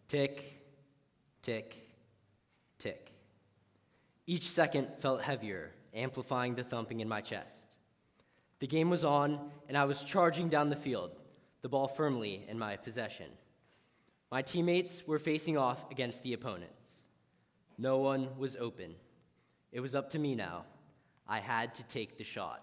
Tick, tick, tick. Each second felt heavier, amplifying the thumping in my chest. The game was on, and I was charging down the field, the ball firmly in my possession. My teammates were facing off against the opponents. No one was open. It was up to me now. I had to take the shot.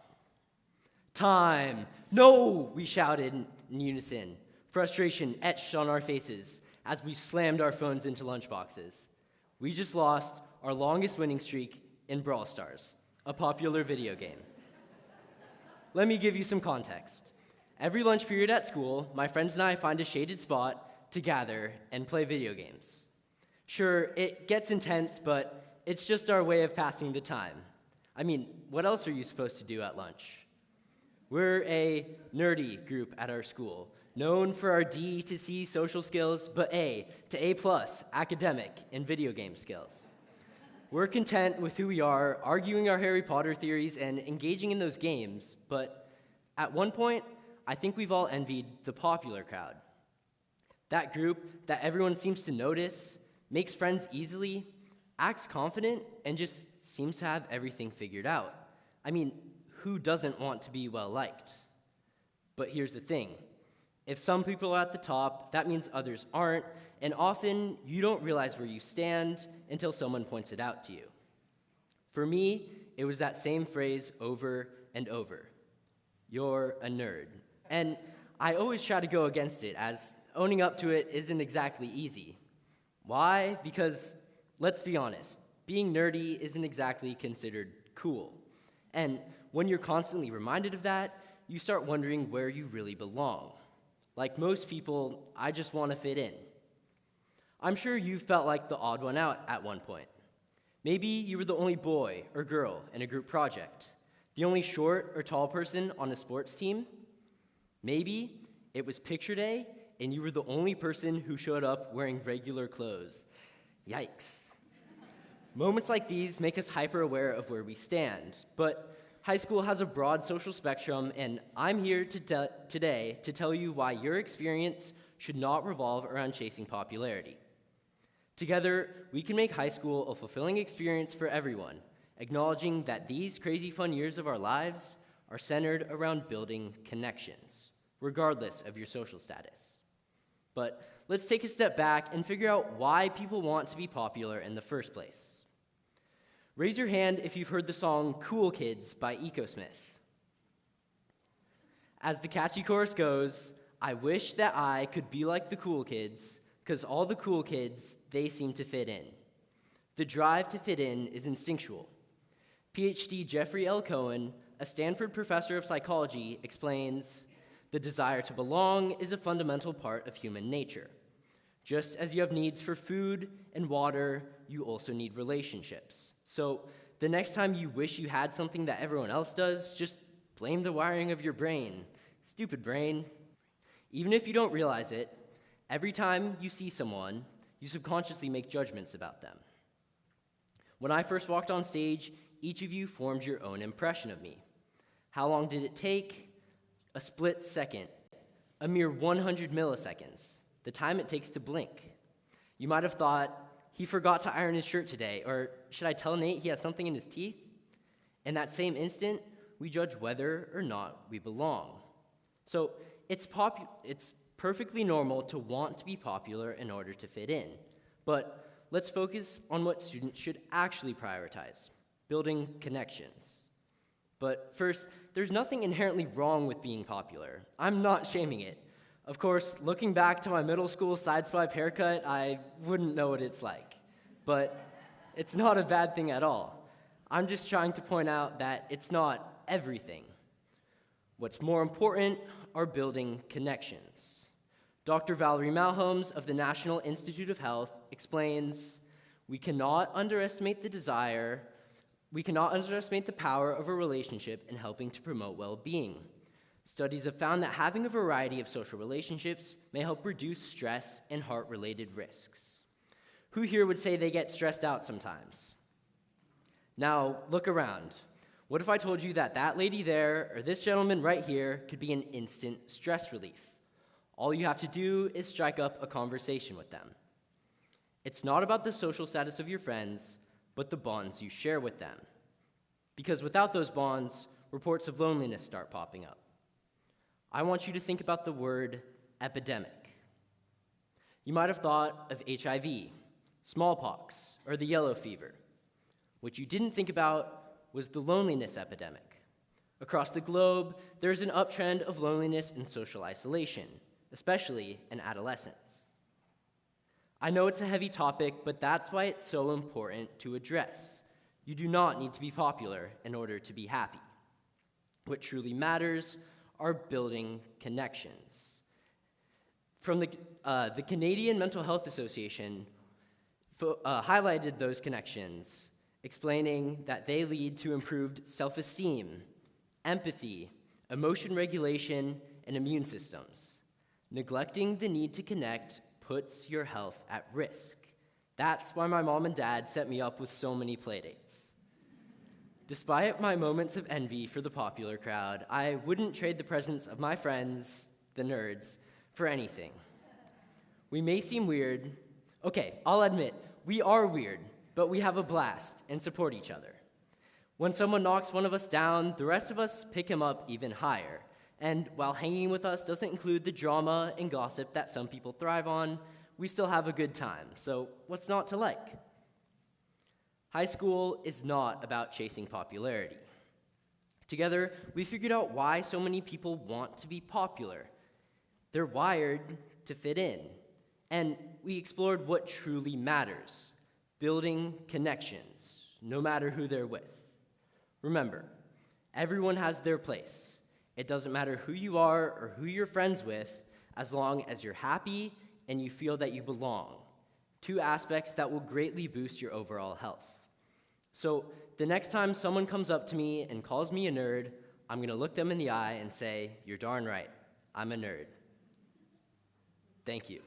Time! No! We shouted in unison, frustration etched on our faces as we slammed our phones into lunchboxes. We just lost our longest winning streak in Brawl Stars, a popular video game. Let me give you some context. Every lunch period at school, my friends and I find a shaded spot to gather and play video games. Sure, it gets intense, but it's just our way of passing the time. I mean, what else are you supposed to do at lunch? We're a nerdy group at our school, known for our D to C social skills, but A to A+ academic and video game skills. We're content with who we are, arguing our Harry Potter theories and engaging in those games, but at one point, I think we've all envied the popular crowd. That group that everyone seems to notice, makes friends easily, acts confident, and just seems to have everything figured out. I mean, who doesn't want to be well-liked? But here's the thing. If some people are at the top, that means others aren't, and often you don't realize where you stand until someone points it out to you. For me, it was that same phrase over and over. You're a nerd. And I always try to go against it, as owning up to it isn't exactly easy. Why? Because, let's be honest, being nerdy isn't exactly considered cool. And when you're constantly reminded of that, you start wondering where you really belong. Like most people, I just want to fit in. I'm sure you felt like the odd one out at one point. Maybe you were the only boy or girl in a group project, the only short or tall person on a sports team. Maybe it was picture day and you were the only person who showed up wearing regular clothes. Yikes. Moments like these make us hyper-aware of where we stand, but high school has a broad social spectrum, and I'm here today to tell you why your experience should not revolve around chasing popularity. Together, we can make high school a fulfilling experience for everyone, acknowledging that these crazy fun years of our lives are centered around building connections, regardless of your social status. But let's take a step back and figure out why people want to be popular in the first place. Raise your hand if you've heard the song Cool Kids by EcoSmith. As the catchy chorus goes, I wish that I could be like the cool kids, 'cause all the cool kids, they seem to fit in. The drive to fit in is instinctual. PhD Jeffrey L. Cohen, a Stanford professor of psychology, explains, the desire to belong is a fundamental part of human nature. Just as you have needs for food and water, you also need relationships. So the next time you wish you had something that everyone else does, just blame the wiring of your brain. Stupid brain. Even if you don't realize it, every time you see someone, you subconsciously make judgments about them. When I first walked on stage, each of you formed your own impression of me. How long did it take? A split second, a mere 100 milliseconds. The time it takes to blink. You might have thought, he forgot to iron his shirt today, or should I tell Nate he has something in his teeth? In that same instant, we judge whether or not we belong. So it's perfectly normal to want to be popular in order to fit in. But let's focus on what students should actually prioritize, building connections. But first, there's nothing inherently wrong with being popular. I'm not shaming it. Of course, looking back to my middle school sideswipe haircut, I wouldn't know what it's like. But it's not a bad thing at all. I'm just trying to point out that it's not everything. What's more important are building connections. Dr. Valerie Malholmes of the National Institute of Health explains, we cannot underestimate the power of a relationship in helping to promote well-being. Studies have found that having a variety of social relationships may help reduce stress and heart-related risks. Who here would say they get stressed out sometimes? Now, look around. What if I told you that that lady there, or this gentleman right here, could be an instant stress relief? All you have to do is strike up a conversation with them. It's not about the social status of your friends, but the bonds you share with them. Because without those bonds, reports of loneliness start popping up. I want you to think about the word epidemic. You might have thought of HIV, smallpox, or the yellow fever. What you didn't think about was the loneliness epidemic. Across the globe, there's an uptrend of loneliness and social isolation, especially in adolescents. I know it's a heavy topic, but that's why it's so important to address. You do not need to be popular in order to be happy. What truly matters are building connections. From the Canadian Mental Health Association highlighted those connections, explaining that they lead to improved self-esteem, empathy, emotion regulation, and immune systems. Neglecting the need to connect puts your health at risk. That's why my mom and dad set me up with so many playdates. Despite my moments of envy for the popular crowd, I wouldn't trade the presence of my friends, the nerds, for anything. We may seem weird. Okay, I'll admit, we are weird, but we have a blast and support each other. When someone knocks one of us down, the rest of us pick him up even higher. And while hanging with us doesn't include the drama and gossip that some people thrive on, we still have a good time. So what's not to like? High school is not about chasing popularity. Together, we figured out why so many people want to be popular. They're wired to fit in. And we explored what truly matters, building connections, no matter who they're with. Remember, everyone has their place. It doesn't matter who you are or who you're friends with, as long as you're happy and you feel that you belong. Two aspects that will greatly boost your overall health. So the next time someone comes up to me and calls me a nerd, I'm going to look them in the eye and say, "You're darn right, I'm a nerd." Thank you.